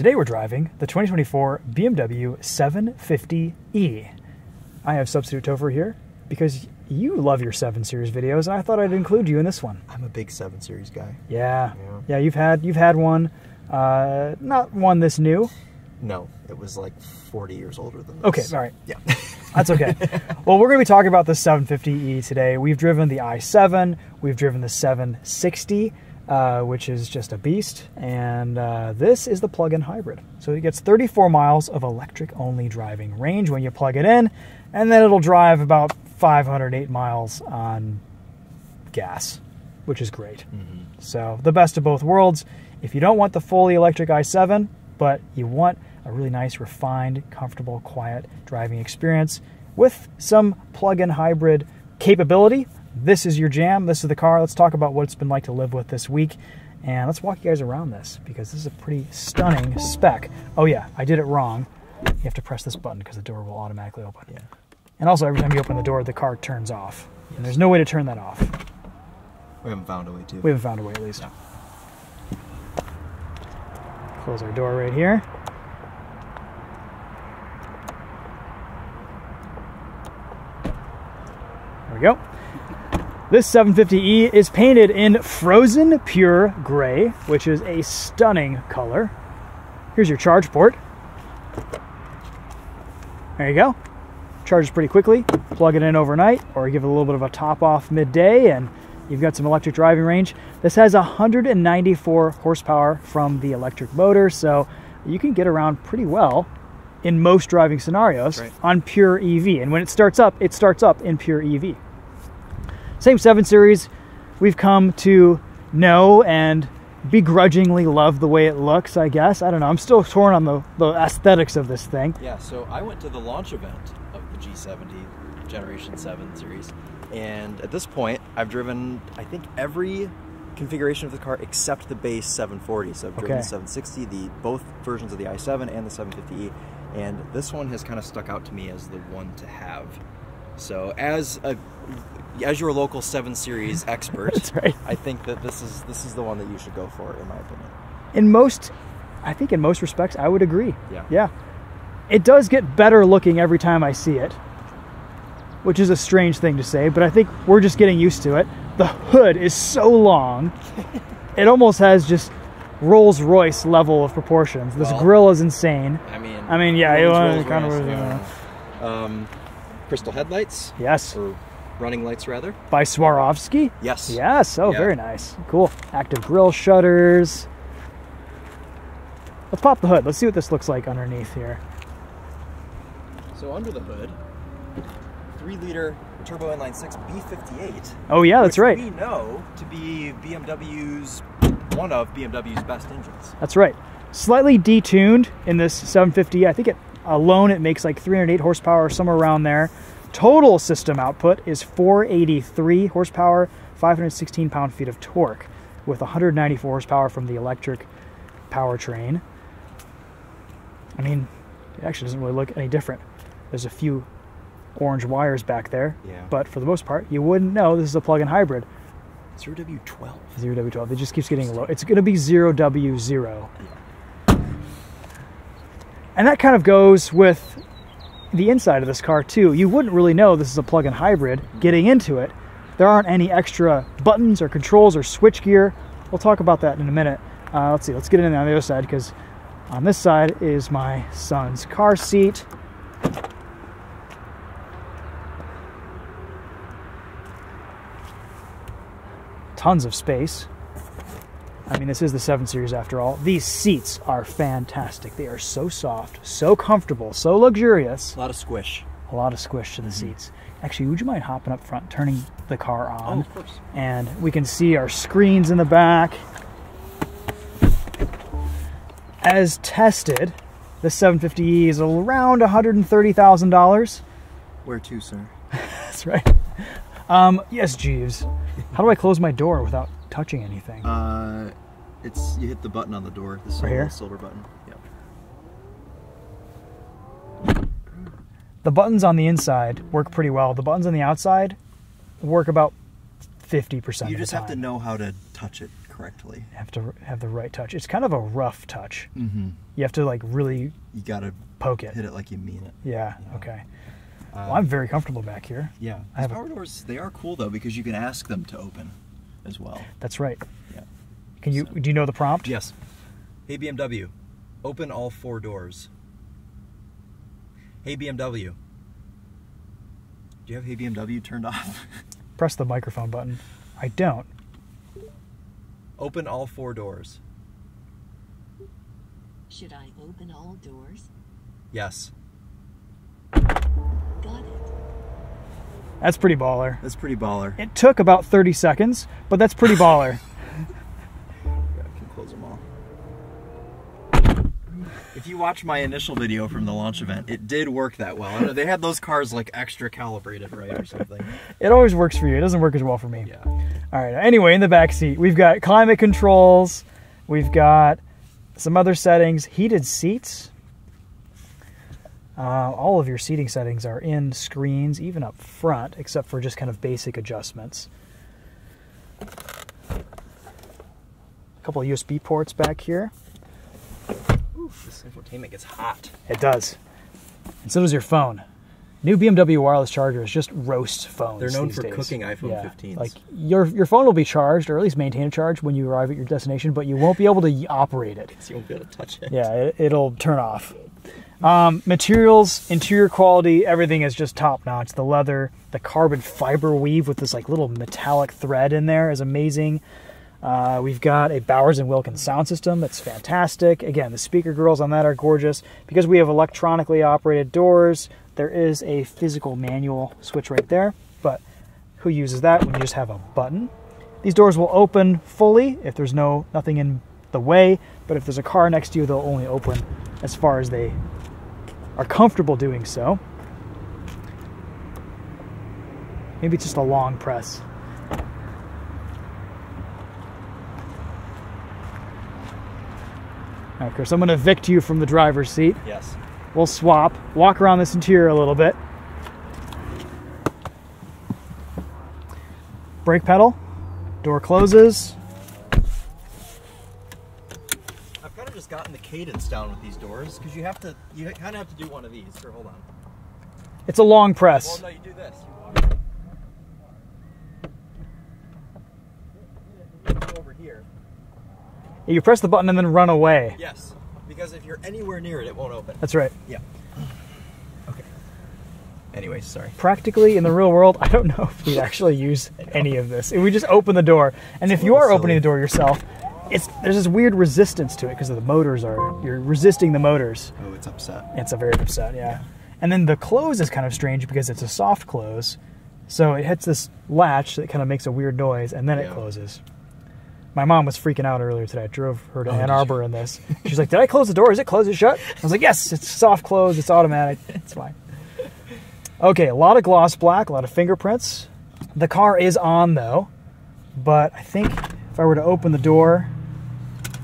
Today we're driving the 2024 BMW 750e. I have Substitute Topher here because you love your 7 Series videos, and I thought I'd include you in this one. I'm a big 7 Series guy. Yeah, you've had one, not one this new. No, it was like 40 years older than this. Okay, all right. Yeah. That's okay. Well, we're going to be talking about the 750e today. We've driven the i7, we've driven the 760, which is just a beast, and this is the plug-in hybrid. So it gets 34 miles of electric-only driving range when you plug it in, and then it'll drive about 508 miles on gas, which is great. So the best of both worlds. If you don't want the fully electric i7, but you want a really nice, refined, comfortable, quiet driving experience with some plug-in hybrid capability, this is your jam. This is the car. Let's talk about what it's been like to live with this week, and let's walk you guys around this because this is a pretty stunning spec. Oh yeah, I did it wrong. You have to press this button because the door will automatically open. Yeah. And also, every time you open the door, the car turns off. Yes. And there's no way to turn that off. We haven't found a way to. We haven't found a way, at least. No. Close our door right here. There we go. This 750e is painted in Frozen Pure Gray, which is a stunning color. Here's your charge port. There you go. Charges pretty quickly. Plug it in overnight, or give it a little bit of a top off midday, and you've got some electric driving range. This has 194 horsepower from the electric motor, so you can get around pretty well in most driving scenarios on pure EV. And when it starts up in pure EV. Same 7 Series, we've come to know and begrudgingly love the way it looks, I guess. I don't know, I'm still torn on the aesthetics of this thing. Yeah, so I went to the launch event of the G70 Generation 7 Series, and at this point, I've driven, I think, every configuration of the car except the base 740. So I've driven the 760, both versions of the i7 and the 750e, and this one has kind of stuck out to me as the one to have. So as your local 7 Series expert, That's right. I think that this is the one that you should go for, in my opinion. I think in most respects, I would agree. Yeah. It does get better looking every time I see it, which is a strange thing to say, but I think we're just getting used to it. The hood is so long, it almost has just Rolls-Royce level of proportions. This grill is insane. I mean, yeah, it kind of. Crystal headlights. Yes. Or running lights, rather. By Swarovski. Yes. Yes. Oh, very nice. Cool. Active grille shutters. Let's pop the hood. Let's see what this looks like underneath here. So under the hood, 3-liter turbo inline-6 B58. Oh yeah, that's right. We know to be one of BMW's best engines. That's right. Slightly detuned in this 750. I think it alone it makes like 308 horsepower, somewhere around there. Total system output is 483 horsepower, 516 pound-feet of torque, with 194 horsepower from the electric powertrain. I mean, it actually doesn't really look any different. There's a few orange wires back there, but for the most part, you wouldn't know this is a plug-in hybrid. 0W12. 0W12. It just keeps getting low. It's going to be 0W0. And that kind of goes with the inside of this car too. You wouldn't really know this is a plug-in hybrid getting into it. There aren't any extra buttons or controls or switchgear. We'll talk about that in a minute. Let's see. Let's get in on the other side, because on this side is my son's car seat. Tons of space. I mean, this is the 7 Series after all. These seats are fantastic. They are so soft, so comfortable, so luxurious. A lot of squish. A lot of squish to the seats. Actually, would you mind hopping up front, turning the car on? Oh, of course. And we can see our screens in the back. As tested, the 750e is around $130,000. Where to, sir? That's right. Yes, Jeeves. How do I close my door without touching anything? You hit the button on the door. The silver button. Yep. The buttons on the inside work pretty well. The buttons on the outside work about 50% of the time. You just have to know how to touch it correctly. You have to have the right touch. It's kind of a rough touch. Mm-hmm. You have to like really You gotta poke it. hit it like you mean it. Yeah. Okay. Well, I'm very comfortable back here. Yeah. These power doors, they are cool though because you can ask them to open as well. That's right. Yeah. Can you? Do you know the prompt? Yes. Hey BMW, open all 4 doors. Hey BMW. Do you have Hey BMW turned off? Press the microphone button. I don't. Open all 4 doors. Should I open all doors? Yes. Got it. That's pretty baller. That's pretty baller. It took about 30 seconds, but that's pretty baller. Yeah, I can close them all. If you watch my initial video from the launch event, it did work that well. I know they had those cars like extra calibrated, right, or something. It always works for you. It doesn't work as well for me. Yeah. All right. Anyway, in the back seat, we've got climate controls. We've got some other settings. Heated seats. All of your seating settings are in screens, even up front, except for just kind of basic adjustments. A couple of USB ports back here. Ooh, this infotainment gets hot. It does. And so does your phone. New BMW wireless chargers just roast phones. They're known these for days. cooking iPhone Yeah. 15s. Like your phone will be charged, or at least maintain a charge when you arrive at your destination, but you won't be able to operate it. So you won't be able to touch it. Yeah, it'll turn off. Materials, interior quality, everything is just top notch. The leather, the carbon fiber weave with this like little metallic thread in there is amazing. We've got a Bowers & Wilkins sound system that's fantastic. Again, the speaker grills on that are gorgeous. Because we have electronically operated doors, there is a physical manual switch right there, but who uses that when you just have a button? These doors will open fully if there's nothing in the way, but if there's a car next to you, they'll only open as far as they are comfortable doing so. Maybe it's just a long press. All right, Chris, I'm going to evict you from the driver's seat. Yes. We'll swap, walk around this interior a little bit. Brake pedal, door closes. I've kind of just gotten the cadence down with these doors because you kind of have to do one of these. Here, hold on. It's a long press. Well, no, you do this. You walk over here. You press the button and then run away. Yes, because if you're anywhere near it, it won't open. That's right. Yeah. Okay. Anyway, sorry. Practically in the real world, I don't know if we'd actually use any of this. If we just open the door, and if you are opening the door yourself, there's this weird resistance to it because of the motors you're resisting the motors. Oh, it's upset. It's a very upset, yeah. And then the close is kind of strange because it's a soft close. So it hits this latch that kind of makes a weird noise, and then it closes. My mom was freaking out earlier today. I drove her to Ann Arbor in this. She's like, did I close the door? Is it closed? Is it shut? I was like, yes, it's soft close. It's automatic. It's fine. Okay, a lot of gloss black, a lot of fingerprints. The car is on, though. But I think if I were to open the door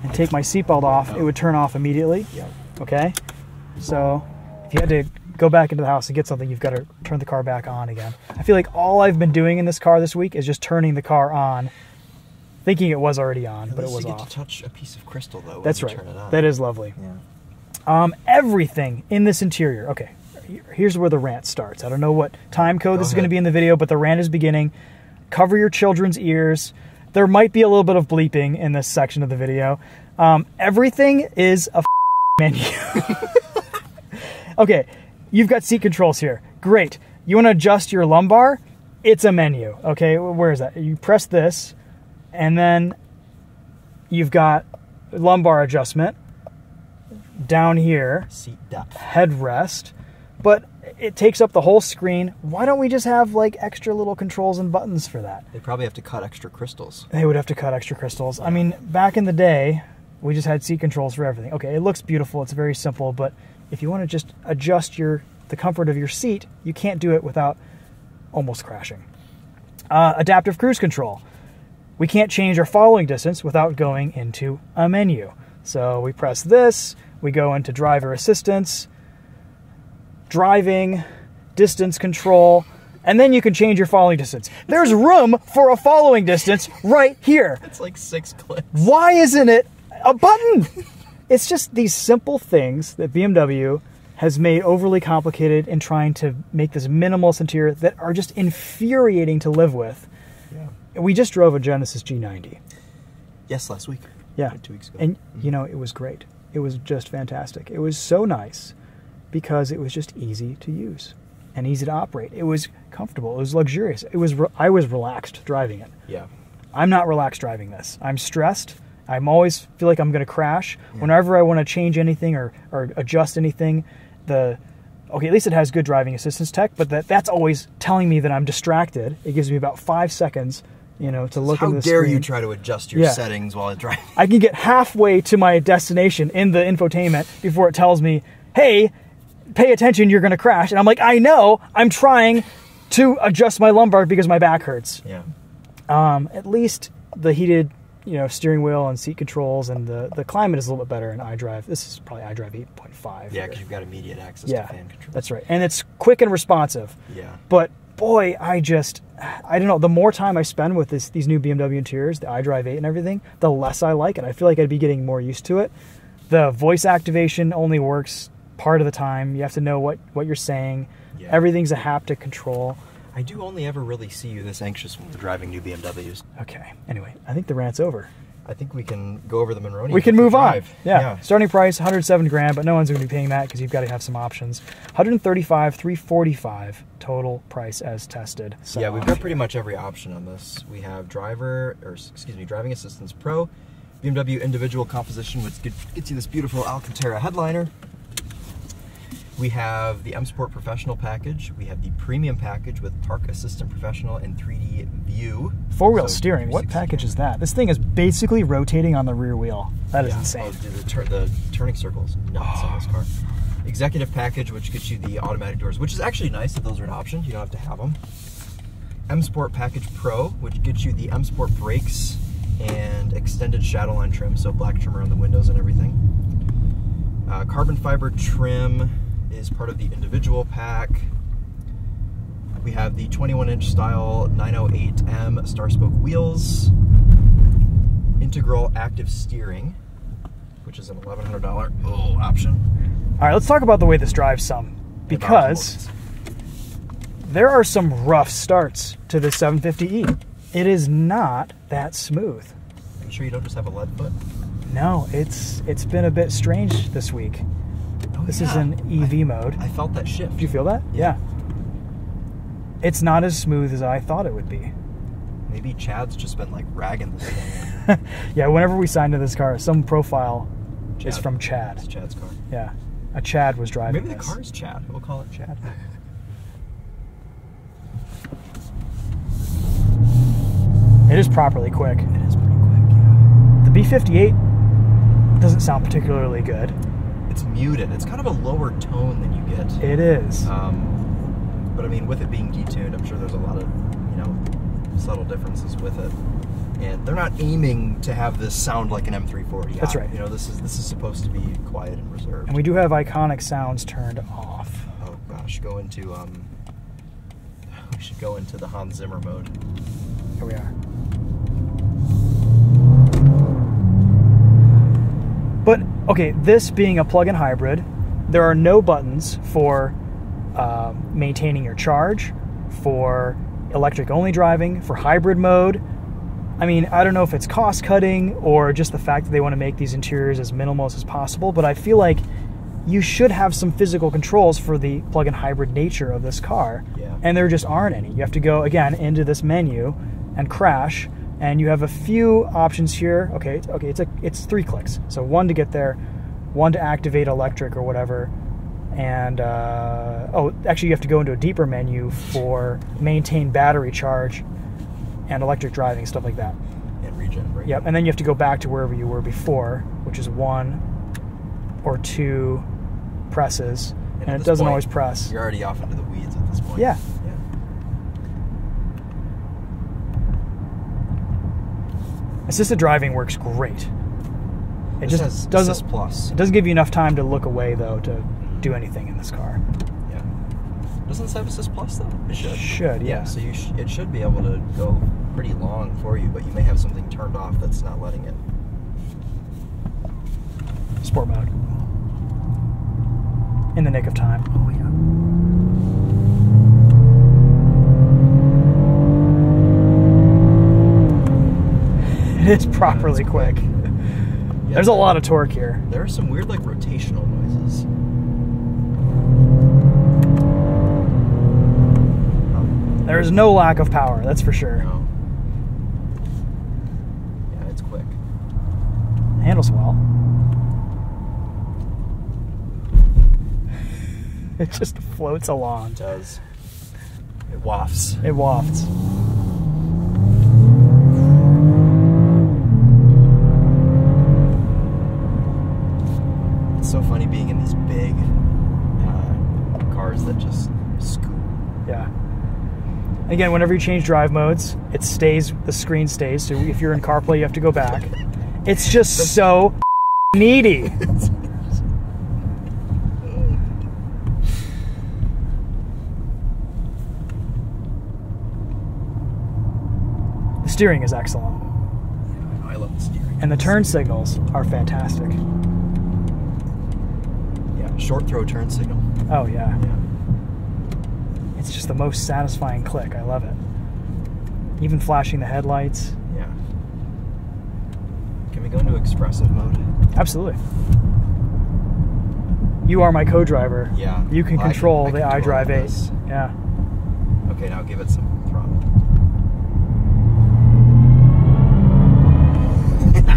and take my seatbelt off, it would turn off immediately. Yep. Okay? So if you had to go back into the house and get something, you've got to turn the car back on again. I feel like all I've been doing in this car this week is just turning the car on, thinking it was already on, but it was you off. get to touch a piece of crystal, though. That's when you right. Turn it on. That is lovely. Yeah. Everything in this interior. Okay, here's where the rant starts. I don't know what time code this is going to be in the video, but the rant is beginning. Cover your children's ears. There might be a little bit of bleeping in this section of the video. Everything is a menu. Okay, you've got seat controls here. Great. You want to adjust your lumbar? It's a menu. Okay, where is that? You press this, and then you've got lumbar adjustment down here. Seat depth. Headrest. But it takes up the whole screen. Why don't we just have like extra little controls and buttons for that? They probably have to cut extra crystals. They would have to cut extra crystals. I mean, back in the day, we just had seat controls for everything. Okay, it looks beautiful. It's very simple, but if you want to just adjust the comfort of your seat, you can't do it without almost crashing. Adaptive cruise control. We can't change our following distance without going into a menu. So we press this, we go into driver assistance, driving, distance control, and then you can change your following distance. There's room for a following distance right here. It's like 6 clicks. Why isn't it a button? It's just these simple things that BMW has made overly complicated in trying to make this minimalist interior that are just infuriating to live with. Yeah. We just drove a Genesis G90. Yes, last week. Yeah. 2 weeks ago. And, you know, it was great. It was just fantastic. It was so nice because it was just easy to use and easy to operate. It was comfortable. It was luxurious. I was relaxed driving it. Yeah. I'm not relaxed driving this. I'm stressed. I'm always feel like I'm going to crash. Yeah. Whenever I want to change anything or adjust anything, okay, at least it has good driving assistance tech, but that's always telling me that I'm distracted. It gives me about 5 seconds, you know, to look at the screen. How dare you try to adjust your settings while driving? I can get halfway to my destination in the infotainment before it tells me, hey, pay attention, you're going to crash. And I'm like, I know, I'm trying to adjust my lumbar because my back hurts. Yeah. At least the heated, you know, steering wheel and seat controls and the climate is a little bit better in iDrive. This is probably iDrive 8.5. Yeah, because you've got immediate access to fan control. That's right. And it's quick and responsive. Yeah. But boy, I don't know, the more time I spend with these new BMW interiors, the iDrive 8 and everything, the less I like it. I feel like I'd be getting more used to it. The voice activation only works part of the time. You have to know what you're saying. Yeah. Everything's a haptic control. I do only ever really see you this anxious when we're driving new BMWs. Okay. Anyway, I think the rant's over. I think we can go over the Merino. We can move on. Yeah. Starting price, $107,000, but no one's going to be paying that because you've got to have some options. $135,345 total price as tested. So, yeah, we've got pretty much every option on this. We have driving assistance pro, BMW individual composition, which gets you this beautiful Alcantara headliner. We have the M Sport Professional package. We have the Premium package with Park Assistant Professional and 3D View. Four-wheel steering. What package is that? This thing is basically rotating on the rear wheel. That is insane. Oh, the turning circle is nuts on this car. Executive package, which gets you the automatic doors, which is actually nice that those are an option. You don't have to have them. M Sport Package Pro, which gets you the M Sport brakes and extended shadowline trim, so black trim around the windows and everything. Carbon fiber trim is part of the individual pack. We have the 21-inch style 908M star spoke wheels, integral active steering, which is an $1,100 option. All right, let's talk about the way this drives some, because there are some rough starts to the 750E. It is not that smooth. Are you sure you don't just have a lead foot? No, it's been a bit strange this week. This is in EV mode. I felt that shift. Did you feel that? Yeah. It's not as smooth as I thought it would be. Maybe Chad's just been like ragging this thing. Yeah, whenever we signed to this car, some profile is from Chad. It's Chad's car. Yeah. A Chad was driving Maybe the car is Chad. We'll call it Chad. It is properly quick. It is pretty quick, yeah. The B58 doesn't sound particularly good. It's muted. It's kind of a lower tone than you get. It is. But I mean, with it being detuned, I'm sure there's a lot of, you know, subtle differences with it. And they're not aiming to have this sound like an M340. That's right. You know, this is supposed to be quiet and reserved. And we do have iconic sounds turned off. Oh gosh, we should go into the Hans Zimmer mode. Here we are. But, okay, this being a plug-in hybrid, there are no buttons for maintaining your charge, for electric-only driving, for hybrid mode. I mean, I don't know if it's cost-cutting or just the fact that they want to make these interiors as minimalist as possible, but I feel like you should have some physical controls for the plug-in hybrid nature of this car, and there just aren't any. You have to go, again, into this menu and crash, and you have a few options here. Okay, it's 3 clicks. So 1 to get there, 1 to activate electric or whatever, and actually you have to go into a deeper menu for maintain battery charge and electric driving, stuff like that. And regen, right? Yep, and then you have to go back to wherever you were before, which is 1 or 2 presses, and it doesn't always press. You're already off into the weeds at this point. Yeah. Assisted driving works great. It just doesn't. Assist Plus. It doesn't give you enough time to look away though to do anything in this car. Yeah. Doesn't this have Assist Plus though? It should. Should, yeah. So it should be able to go pretty long for you, but you may have something turned off that's not letting it. Sport mode. In the nick of time. Oh yeah. It is properly quick. Yeah, There's a lot of torque here. There are some weird like rotational noises. There's no lack of power, that's for sure. No. Yeah, it's quick. Handles well. It just floats along. It does. It wafts. It wafts. It's so funny being in these big cars that just scoot. Yeah. Again, whenever you change drive modes, it stays, the screen stays. So if you're in CarPlay, you have to go back. It's just so needy. The steering is excellent. I love the steering. And the turn signals are fantastic. Yeah, short throw turn signal. Oh, yeah. Yeah. It's just the most satisfying click. I love it. Even flashing the headlights. Yeah. Can we go into expressive mode? Absolutely. You are my co-driver. Yeah. You can control I the can control iDrive 8. this. Yeah. Okay, now give it some throttle.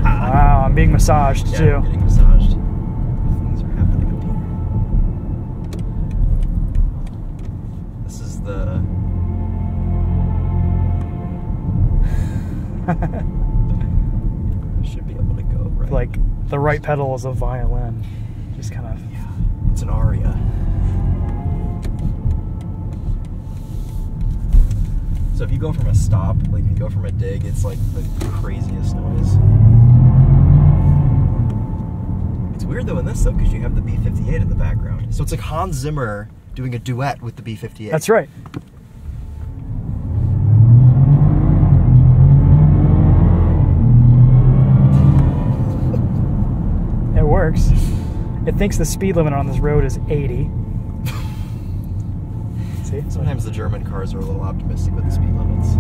Wow, I'm being massaged Yeah, too. I'm getting massaged. Things are happening up here. This is the... Should be able to go right. Like the right pedal is a violin. Just kind of. Yeah, it's an aria. So if you go from a stop, like you go from a dig, it's like the craziest noise. It's weird though in this though, because you have the B-58 in the background. So it's like Hans Zimmer doing a duet with the B-58. That's right. It works. It thinks the speed limit on this road is 80. See? Sometimes the German cars are a little optimistic with the speed limits.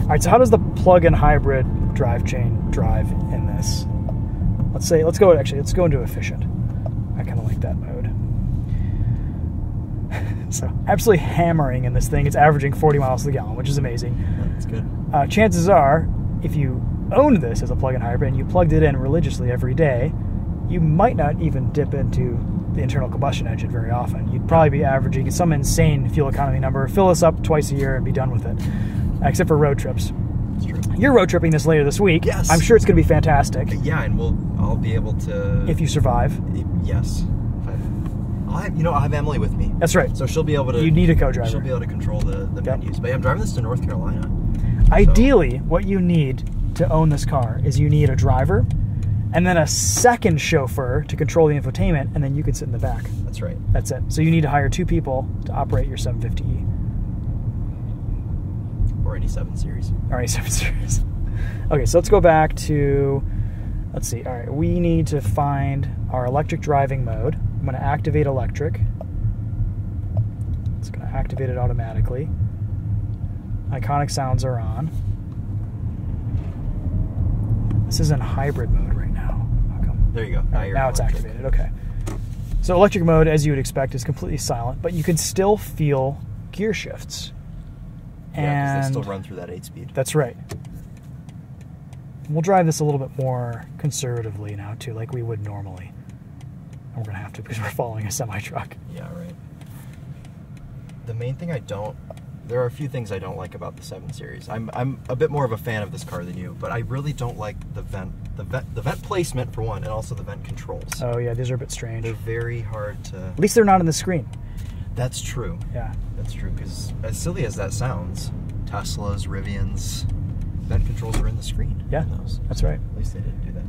All right, so how does the plug-in hybrid drivetrain drive in this? Let's go into efficient. I kind of like that mode. So absolutely hammering in this thing. It's averaging 40 miles to the gallon, which is amazing. That's good. Chances are, if you owned this as a plug-in hybrid and you plugged it in religiously every day, you might not even dip into the internal combustion engine very often. You'd probably be averaging some insane fuel economy number, fill this up twice a year and be done with it, except for road trips. That's true. You're road tripping this later this week. Yes. I'm sure it's going to be fantastic. Yeah, and I'll be able to... If you survive. Yes. I'll have Emily with me. That's right. So she'll be able to... You need a co-driver. She'll be able to control the menus. But yeah, I'm driving this to North Carolina. Ideally, what you need to own this car is you need a driver and then a second chauffeur to control the infotainment, and then you can sit in the back. That's right. That's it. So you need to hire 2 people to operate your 750E. Or any 7 Series. Or any 7 Series. Okay, so let's go back to, let's see. All right, we need to find our electric driving mode. I'm going to activate electric. It's going to activate it automatically. Iconic sounds are on. This is in hybrid mode right now. How come? There you go. Now it's activated. Okay. So electric mode, as you would expect, is completely silent, but you can still feel gear shifts. Yeah, because And they still run through that 8-speed. that's right. We'll drive this a little bit more conservatively now, too, like we would normally. And we're going to have to because we're following a semi-truck. Yeah, right. The main thing there are a few things I don't like about the 7 Series. I'm a bit more of a fan of this car than you, but I really don't like the vent placement for one, and also the vent controls. Oh, yeah, these are a bit strange. They're very hard to... At least they're not on the screen. That's true. Yeah. That's true, because as silly as that sounds, Teslas, Rivians, vent controls are in the screen. Yeah, in those. that's right. At least they didn't do that.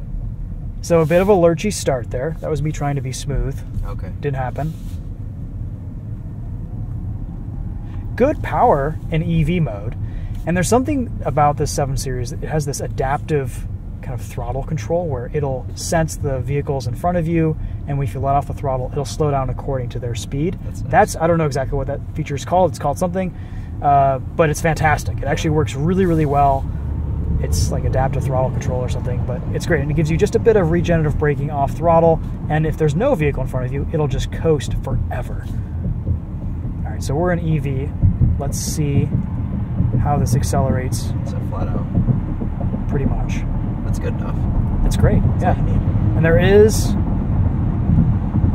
So a bit of a lurchy start there. That was me trying to be smooth. Okay. Didn't happen. good power in EV mode. And there's something about this 7 Series, it has this adaptive kind of throttle control where it'll sense the vehicles in front of you, and if you let off the throttle, it'll slow down according to their speed. That's I don't know exactly what that feature is called. It's called something, but it's fantastic. It actually works really, really well. It's like adaptive throttle control or something, but it's great. And it gives you just a bit of regenerative braking off throttle, and if there's no vehicle in front of you, it'll just coast forever. All right, so we're in EV. Let's see how this accelerates. So flat out. Pretty much. That's good enough. It's great, That's yeah. all you need. And there is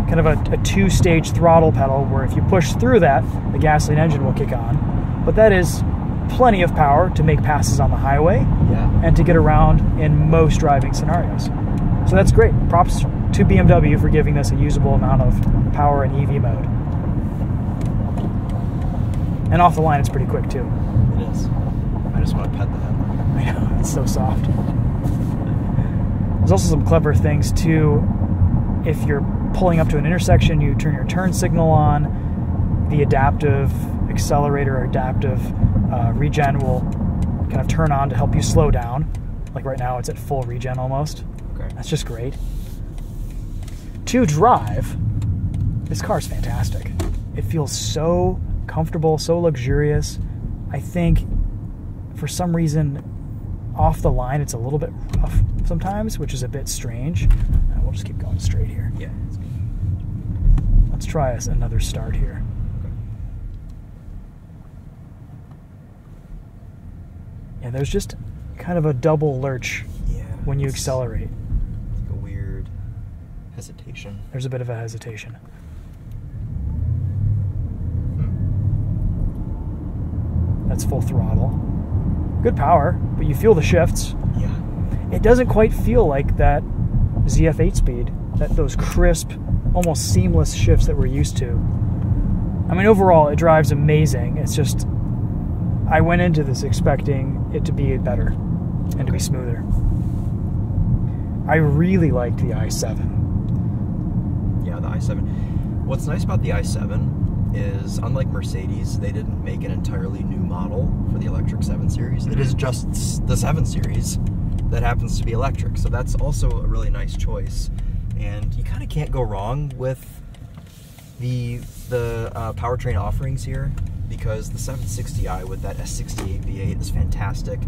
kind of a 2-stage throttle pedal where if you push through that, the gasoline engine will kick on. But that is plenty of power to make passes on the highway and to get around in most driving scenarios. So that's great. Props to BMW for giving this a usable amount of power in EV mode. And off the line, it's pretty quick too. It is. I just want to pet the headlight. I know, it's so soft. There's also some clever things too. If you're pulling up to an intersection, you turn your turn signal on. The adaptive accelerator or adaptive regen will kind of turn on to help you slow down. Like right now, it's at full regen almost. Okay. That's just great. To drive, this car is fantastic. It feels so comfortable, so luxurious. I think for some reason off the line it's a little bit rough sometimes, which is a bit strange. We'll just keep going straight here. Yeah. That's good. Let's try another start here. Okay. Yeah, there's just kind of a double lurch when you accelerate. It's like a weird hesitation. There's a bit of a hesitation. That's full throttle. Good power, but you feel the shifts. Yeah. It doesn't quite feel like that ZF8 speed, those crisp, almost seamless shifts that we're used to. I mean, overall, it drives amazing. It's just, I went into this expecting it to be better and to be smoother. I really liked the i7. Yeah, the i7. What's nice about the i7 is, unlike Mercedes, they didn't make an entirely new model for the electric 7 Series. It is just the 7 Series that happens to be electric. So that's also a really nice choice. And you kind of can't go wrong with the powertrain offerings here, because the 760i with that S68 V8 is fantastic.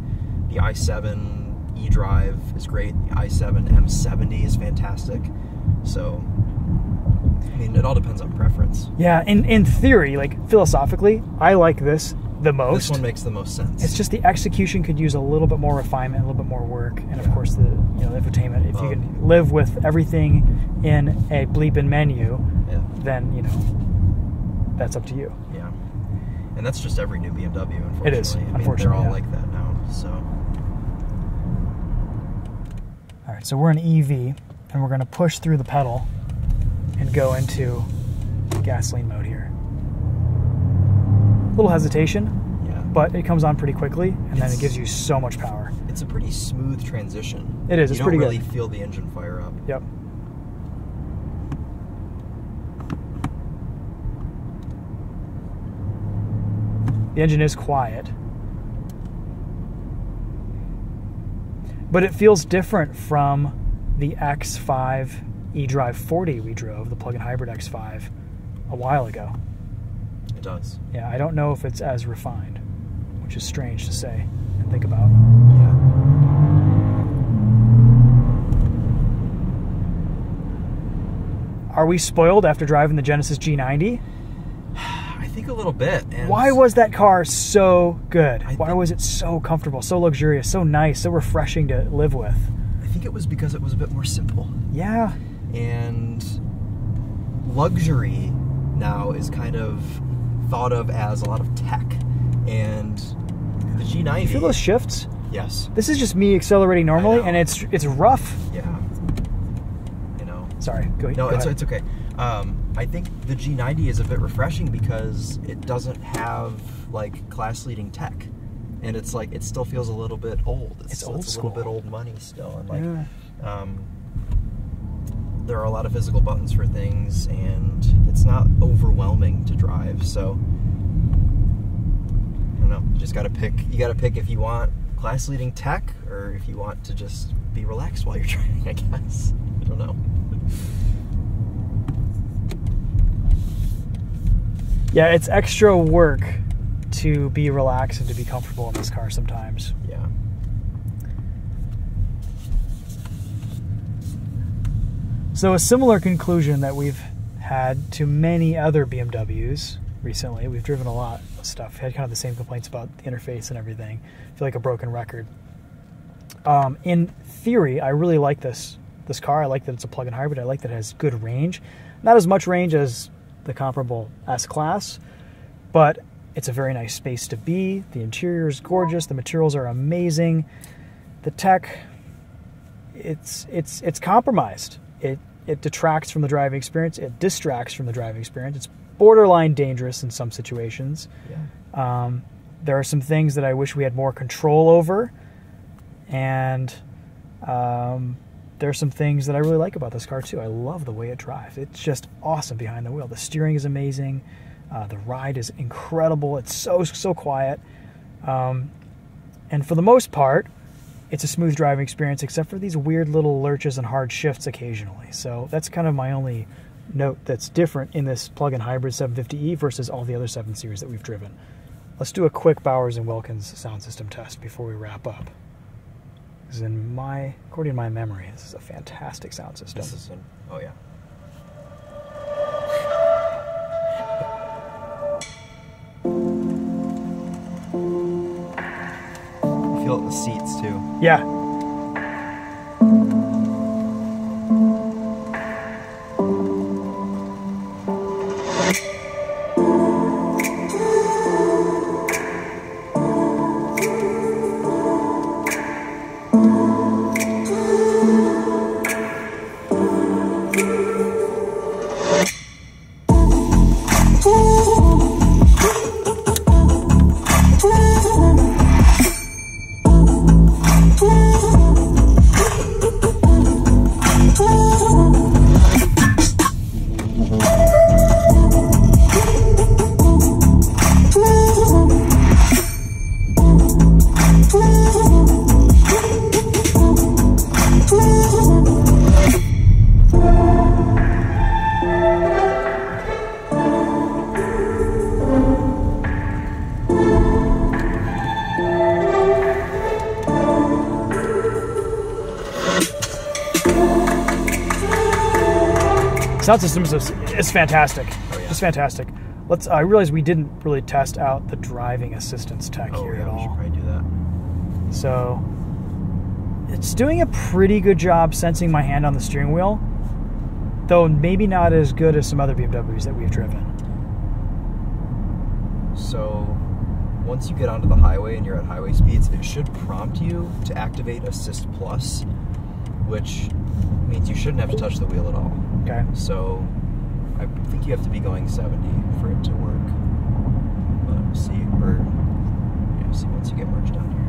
The i7 eDrive is great. The i7 M70 is fantastic. So, I mean, it all depends on preference. Yeah, in theory, like philosophically, I like this the most. This one makes the most sense. It's just the execution could use a little bit more refinement, a little bit more work, and of course the the infotainment. If you can live with everything in a bleeping menu, then that's up to you. Yeah, and that's just every new BMW. Unfortunately, It is. I mean, Unfortunately, they're all like that now. So, all right, so we're in EV, and we're going to push through the pedal and go into gasoline mode here. A little hesitation, but it comes on pretty quickly, and then it gives you so much power. It's a pretty smooth transition. It is. It's pretty good. You don't really feel the engine fire up. Yep. The engine is quiet, but it feels different from the X5 eDrive 40 we drove, the plug-in hybrid X5, a while ago. It does. Yeah, I don't know if it's as refined, which is strange to say and think about. Yeah. Are we spoiled after driving the Genesis G90? I think a little bit. And why was that car so good? Why was it so comfortable, so luxurious, so nice, so refreshing to live with? I think it was because it was a bit more simple. Yeah. And luxury now is kind of thought of as a lot of tech. And the G90... You feel those shifts? Yes. This is just me accelerating normally, and it's rough. Yeah. You know. Sorry, go ahead. No, it's okay. I think the G90 is a bit refreshing because it doesn't have like class-leading tech, and it's like it still feels a little bit old. It's old school. A little bit old money still, and like there are a lot of physical buttons for things, and it's not overwhelming to drive. So don't know. You just gotta pick. You gotta pick if you want class-leading tech or if you want to just be relaxed while you're driving, I guess. I don't know. Yeah, it's extra work to be relaxed and to be comfortable in this car sometimes. Yeah. So a similar conclusion that we've had to many other BMWs recently. We've driven a lot of stuff. We had kind of the same complaints about the interface and everything. I feel like a broken record. In theory, I really like this car. I like that it's a plug-in hybrid. I like that it has good range. Not as much range as the comparable S-Class, but it's a very nice space to be. The interior is gorgeous. The materials are amazing. The tech, it's compromised. It detracts from the driving experience. It distracts from the driving experience. It's borderline dangerous in some situations. Yeah. There are some things that I wish we had more control over, and there are some things that I really like about this car too. I love the way it drives. It's just awesome behind the wheel. The steering is amazing. The ride is incredible. It's so quiet. And for the most part, it's a smooth driving experience except for these weird little lurches and hard shifts occasionally. So that's kind of my only note that's different in this plug-in hybrid 750e versus all the other 7 Series that we've driven. Let's do a quick Bowers & Wilkins sound system test before we wrap up. Because according to my memory, this is a fantastic sound system. Oh yeah. You feel it in the seats too. Yeah. Sound system is fantastic. Oh, yeah. It's fantastic. I realize we didn't really test out the driving assistance tech here at all. We should probably do that. So it's doing a pretty good job sensing my hand on the steering wheel, though maybe not as good as some other BMWs that we've driven. So once you get onto the highway and you're at highway speeds, it should prompt you to activate Assist Plus, which means you shouldn't have to touch the wheel at all. Okay. So I think you have to be going 70 for it to work. But we'll see. Or see once you get merged down here.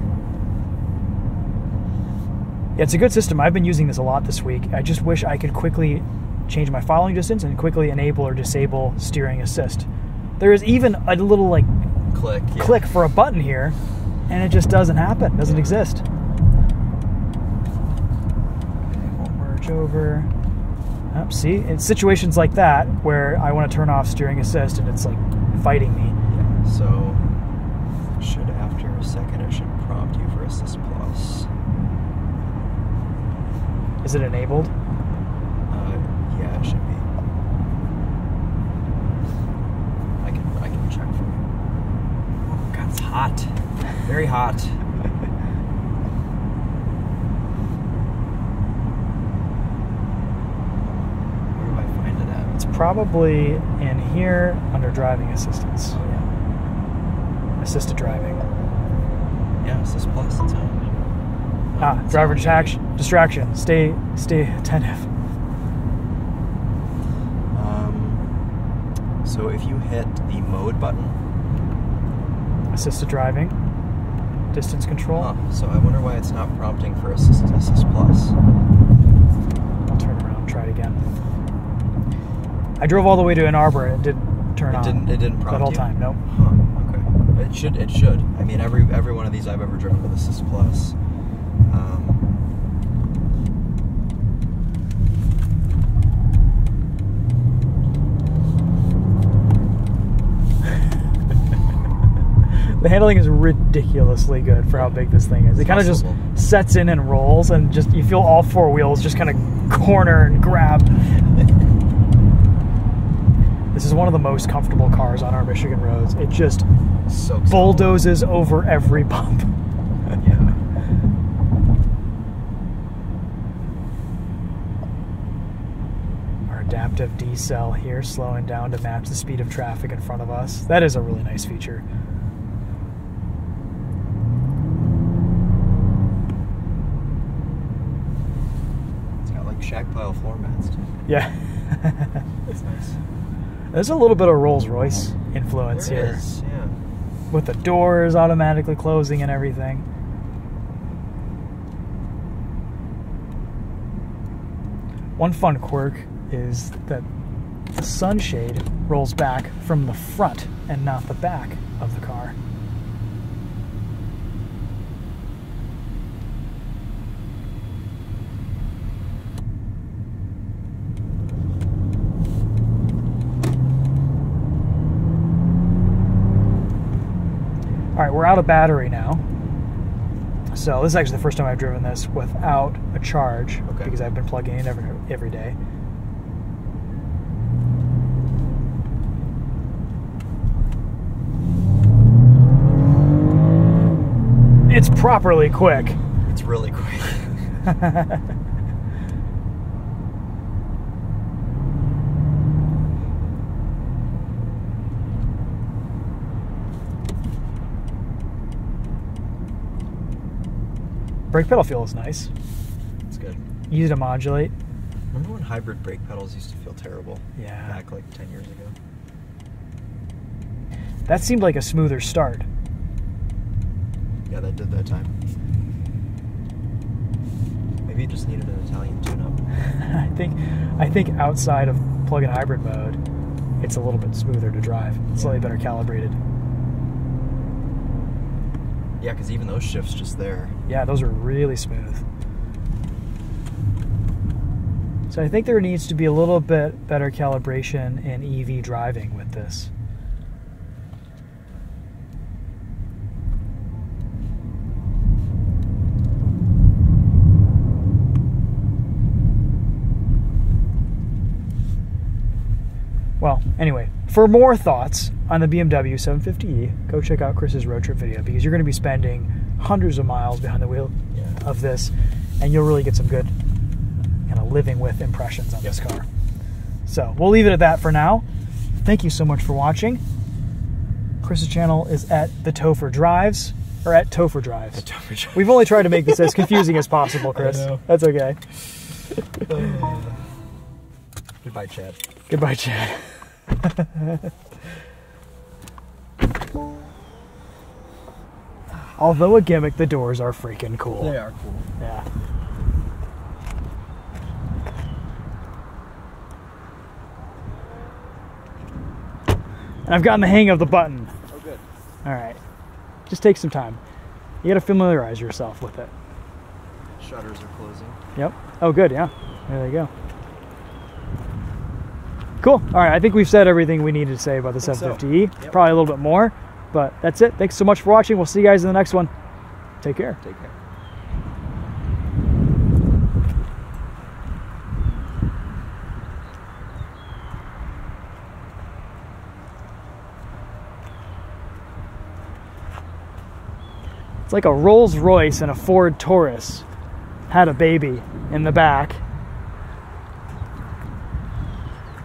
Yeah, it's a good system. I've been using this a lot this week. I just wish I could quickly change my following distance and quickly enable or disable steering assist. There is even a little like click for a button here, and it just doesn't happen. It doesn't exist. Okay, we'll merge over. Oh, see, in situations like that where I want to turn off steering assist and it's like fighting me. Yeah, so after a second it should prompt you for Assist Plus. Is it enabled? Yeah, it should be. I can check for you. Oh god, it's hot. Very hot. Probably in here under driving assistance. Oh, yeah. Assisted driving. Yeah, Assist Plus, it's on. Driver distraction. Stay attentive. So if you hit the mode button. Assisted driving. Distance control. So I wonder why it's not prompting for Assist Plus. I'll turn around, try it again. I drove all the way to Ann Arbor and it didn't turn on. It didn't prompt that whole you? time, nope. Huh, okay. It should. I mean, every one of these I've ever driven with Assist Plus. The handling is ridiculously good for how big this thing is. It kind of just sets in and rolls, and just you feel all four wheels just kind of corner and grab. This is one of the most comfortable cars on our Michigan roads. It just bulldozes over every bump. Yeah. Our adaptive decel here, slowing down to match the speed of traffic in front of us. That is a really nice feature. Shag pile floor mats too. Yeah. That's nice. There's a little bit of Rolls-Royce influence There here. is, yeah. With the doors automatically closing and everything. One fun quirk is that the sunshade rolls back from the front and not the back of the car. All right, we're out of battery now. So this is actually the first time I've driven this without a charge, because I've been plugging in every day. It's properly quick. It's really quick. Brake pedal feel is nice. It's good. Easy to modulate. Remember when hybrid brake pedals used to feel terrible? Yeah. Back like 10 years ago. That seemed like a smoother start. Yeah, that did that time. Maybe you just needed an Italian tune-up. I think outside of plug-in hybrid mode, it's a little bit smoother to drive. It's slightly better calibrated. Yeah, because even those shifts just there. Yeah, those are really smooth. So I think there needs to be a little bit better calibration in EV driving with this. Well, anyway, for more thoughts on the BMW 750e, go check out Chris's road trip video, because you're going to be spending hundreds of miles behind the wheel of this, and you'll really get some good kind of living with impressions on this car. So we'll leave it at that for now. Thank you so much for watching. Chris's channel is at TheTopher Drives, or at Topher Drives. We've only tried to make this as confusing as possible, Chris. I know. That's okay. Goodbye, Chad. Goodbye, Chad. Although a gimmick, the doors are freaking cool. They are cool. Yeah. And I've gotten the hang of the button. Oh, good. All right. Just take some time. You got to familiarize yourself with it. Shutters are closing. Yep. Oh, good. Yeah. There you go. Cool. All right. I think we've said everything we needed to say about the 750e. Yep. Probably a little bit more, but that's it. Thanks so much for watching. We'll see you guys in the next one. Take care. Take care. It's like a Rolls Royce and a Ford Taurus had a baby in the back.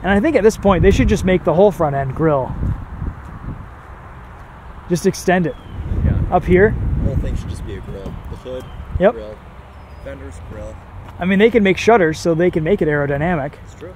And I think at this point, they should just make the whole front end grill. Just extend it. Yeah. Up here. The whole thing should just be a grill. The hood, Yep. grill, fenders, grill. I mean, they can make shutters, so they can make it aerodynamic. It's true.